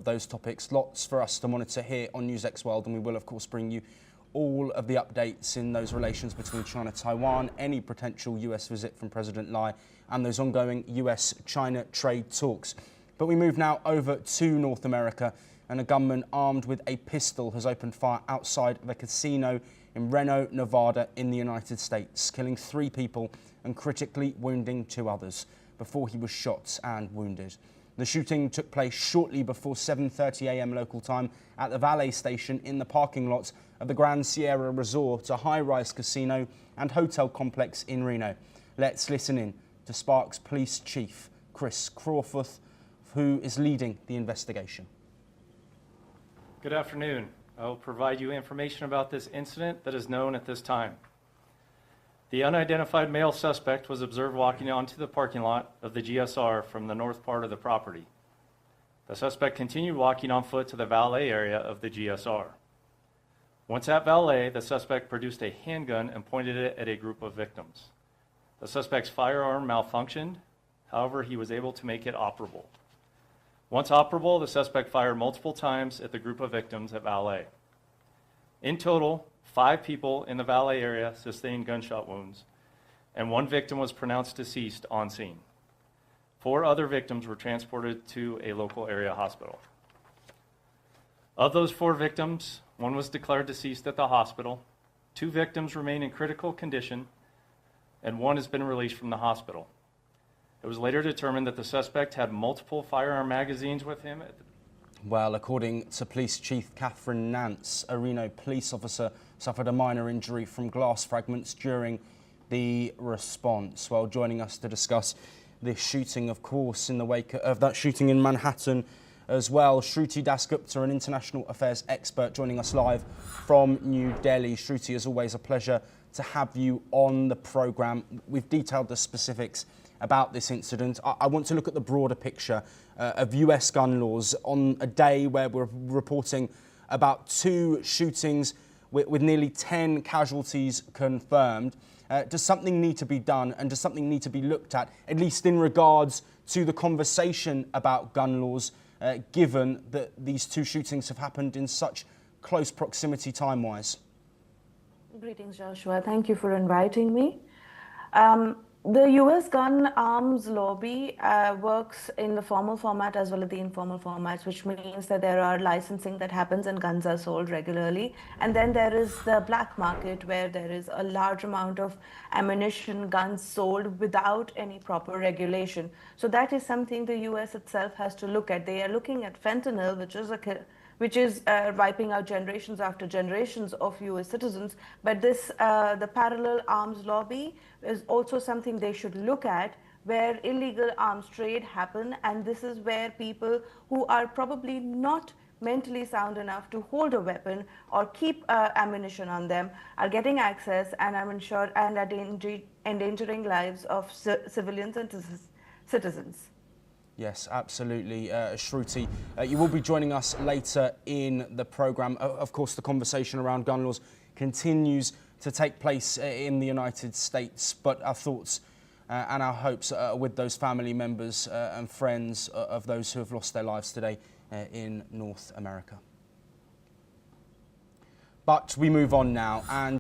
those topics. Lots for us to monitor here on NewsX World, and we will of course bring you all of the updates in those relations between China and Taiwan, any potential US visit from President Lai, and those ongoing US-China trade talks. But we move now over to North America, and a gunman armed with a pistol has opened fire outside of a casino in Reno, Nevada in the United States, killing 3 people and critically wounding 2 others before he was shot and wounded. The shooting took place shortly before 7:30 a.m. local time at the valet station in the parking lot of the Grand Sierra Resort, a high-rise casino and hotel complex in Reno. Let's listen in to Sparks Police Chief Chris Crawforth, who is leading the investigation. Good afternoon. I will provide you information about this incident that is known at this time. The unidentified male suspect was observed walking onto the parking lot of the GSR from the north part of the property. The suspect continued walking on foot to the valet area of the GSR. Once at valet, the suspect produced a handgun and pointed it at a group of victims. The suspect's firearm malfunctioned, however, he was able to make it operable. Once operable, the suspect fired multiple times at the group of victims at valet. In total, 5 people in the valet area sustained gunshot wounds, and 1 victim was pronounced deceased on scene. 4 other victims were transported to a local area hospital. Of those 4 victims, 1 was declared deceased at the hospital, 2 victims remain in critical condition, and 1 has been released from the hospital. It was later determined that the suspect had multiple firearm magazines with him. Well, according to Police Chief Catherine Nance, a Reno police officer suffered a minor injury from glass fragments during the response. Well, joining us to discuss this shooting, of course, in the wake of that shooting in Manhattan as well, Shruti Dasgupta, an international affairs expert, joining us live from New Delhi. Shruti, as always, a pleasure to have you on the programme. We've detailed the specifics about this incident. I want to look at the broader picture of US gun laws on a day where we're reporting about 2 shootings with nearly 10 casualties confirmed. Does something need to be done, and does something need to be looked at least in regards to the conversation about gun laws, given that these 2 shootings have happened in such close proximity time-wise? Greetings, Joshua. Thank you for inviting me. The US gun arms lobby works in the formal format as well as the informal formats, which means that there are licensing that happens and guns are sold regularly. And then there is the black market, where there is a large amount of ammunition, guns sold without any proper regulation. So that is something the US itself has to look at. They are looking at fentanyl, which is wiping out generations after generations of US citizens. But this, the parallel arms lobby is also something they should look at, where illegal arms trade happen, and this is where people who are probably not mentally sound enough to hold a weapon or keep ammunition on them are getting access and are endangering lives of civilians and citizens. Yes, absolutely, Shruti. You will be joining us later in the programme. Of course, the conversation around gun laws continues to take place in the United States, but our thoughts and our hopes are with those family members and friends of those who have lost their lives today in North America. But we move on now, and